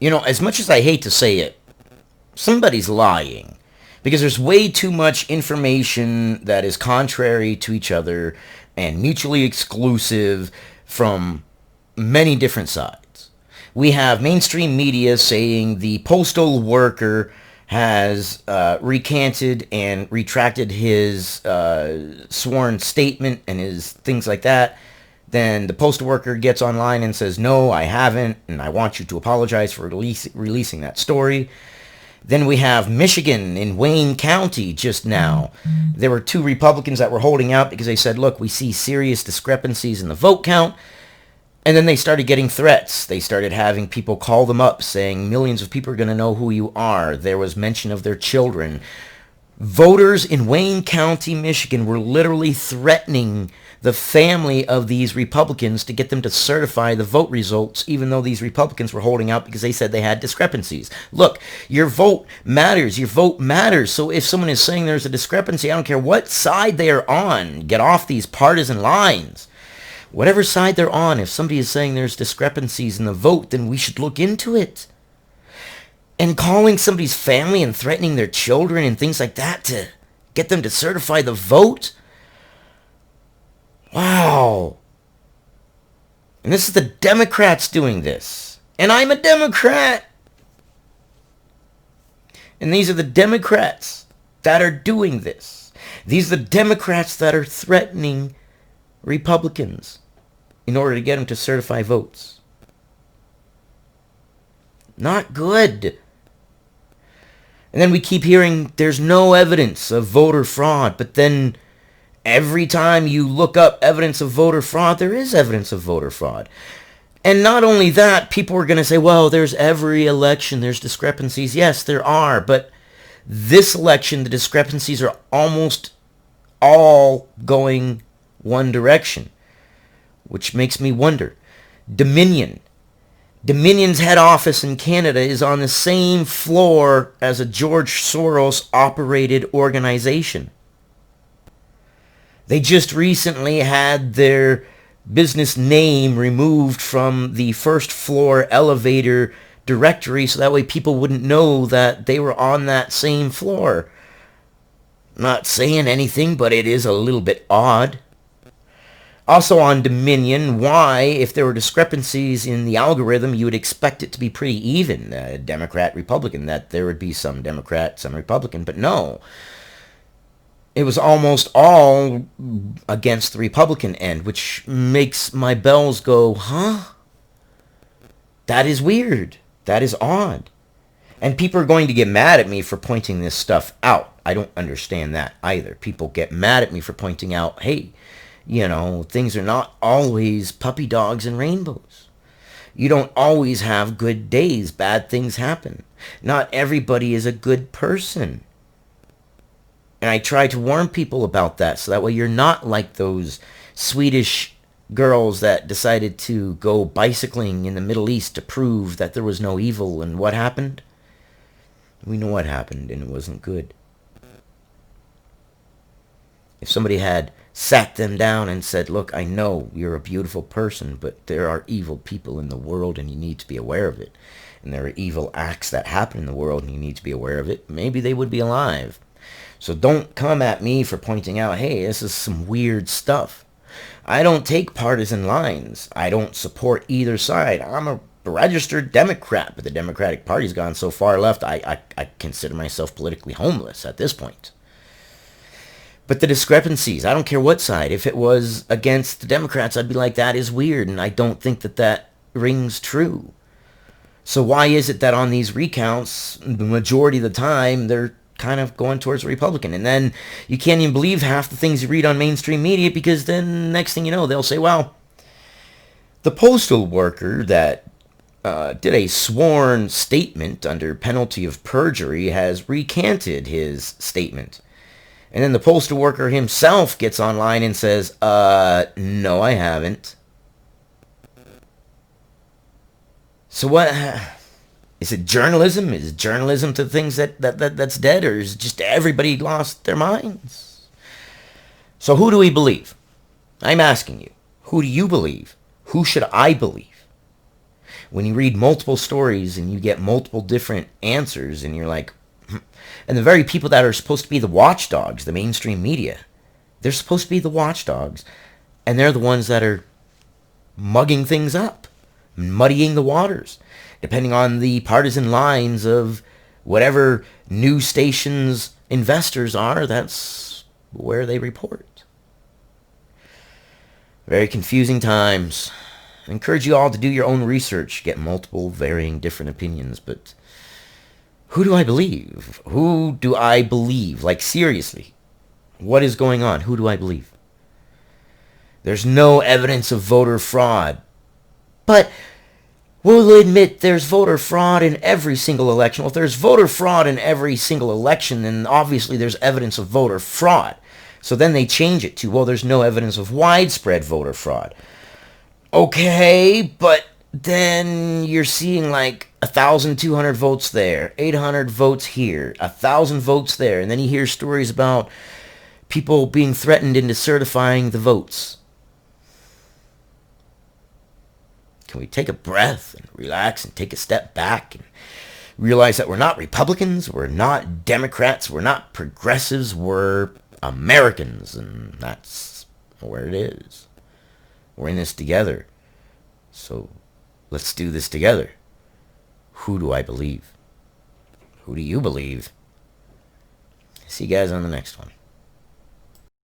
As much as I hate to say it, somebody's lying. Because there's way too much information that is contrary to each other and mutually exclusive from many different sides. We have mainstream media saying the postal worker has recanted and retracted his sworn statement and his things like that. Then the postal worker gets online and says, no, I haven't, and I want you to apologize for releasing that story. Then we have Michigan in Wayne County just now. There were 2 Republicans that were holding out because they said, look, we see serious discrepancies in the vote count. And then they started getting threats. They started having people call them up saying millions of people are going to know who you are. There was mention of their children. Voters in Wayne County, Michigan were literally threatening the family of these Republicans to get them to certify the vote results, even though these Republicans were holding out because they said they had discrepancies. Look, your vote matters. Your vote matters. So if someone is saying there's a discrepancy, I don't care what side they are on. Get off these partisan lines. Whatever side they're on, if somebody is saying there's discrepancies in the vote, then we should look into it. And calling somebody's family and threatening their children and things like that to get them to certify the vote? Wow. And this is the Democrats doing this. And I'm a Democrat. And these are the Democrats that are doing this. These are the Democrats that are threatening Republicans in order to get them to certify votes. Not good. And then we keep hearing there's no evidence of voter fraud, but then every time you look up evidence of voter fraud, there is evidence of voter fraud. And not only that, people are going to say, well, there's every election, there's discrepancies. Yes, there are, but this election, the discrepancies are almost all going one direction, which makes me wonder. Dominion's head office in Canada is on the same floor as a George Soros-operated organization. They just recently had their business name removed from the first floor elevator directory so that way people wouldn't know that they were on that same floor. Not saying anything, but it is a little bit odd. Also on Dominion, why, if there were discrepancies in the algorithm, you would expect it to be pretty even, Democrat, Republican, that there would be some Democrat, some Republican, but no. It was almost all against the Republican end, which makes my bells go, huh? That is weird. That is odd. And people are going to get mad at me for pointing this stuff out. I don't understand that either. People get mad at me for pointing out, hey, things are not always puppy dogs and rainbows. You don't always have good days. Bad things happen. Not everybody is a good person. And I try to warn people about that so that way you're not like those Swedish girls that decided to go bicycling in the Middle East to prove that there was no evil. And what happened? We know what happened, and it wasn't good. If somebody had sat them down and said, look, I know you're a beautiful person, but there are evil people in the world and you need to be aware of it. And there are evil acts that happen in the world and you need to be aware of it. Maybe they would be alive. So don't come at me for pointing out, hey, this is some weird stuff. I don't take partisan lines. I don't support either side. I'm a registered Democrat, but the Democratic Party's gone so far left, I consider myself politically homeless at this point. But the discrepancies, I don't care what side. If it was against the Democrats, I'd be like, that is weird, and I don't think that rings true. So why is it that on these recounts, the majority of the time, they're kind of going towards Republican? And then you can't even believe half the things you read on mainstream media, because then next thing you know, they'll say, well, the postal worker that did a sworn statement under penalty of perjury has recanted his statement. And then the postal worker himself gets online and says, no, I haven't. So what? Is it journalism? Is journalism to things that's dead? Or is just everybody lost their minds? So who do we believe? I'm asking you. Who do you believe? Who should I believe? when you read multiple stories and you get multiple different answers and you're like, and the very people that are supposed to be the watchdogs, the mainstream media, they're supposed to be the watchdogs, and they're the ones that are mugging things up, muddying the waters, depending on the partisan lines of whatever news stations investors are. That's where they report. Very confusing times. I encourage you all to do your own research, get multiple varying different opinions, but who do I believe? Who do I believe? Like, seriously, what is going on? Who do I believe? There's no evidence of voter fraud. But we'll admit there's voter fraud in every single election. Well, if there's voter fraud in every single election, then obviously there's evidence of voter fraud. So then they change it to, well, there's no evidence of widespread voter fraud. Okay, but then you're seeing like 1,200 votes there, 800 votes here, 1,000 votes there, and then you hear stories about people being threatened into certifying the votes. Can we take a breath and relax and take a step back and realize that we're not Republicans, we're not Democrats, we're not progressives, we're Americans, and that's where it is. We're in this together. So let's do this together. Who do I believe? Who do you believe? See you guys on the next one.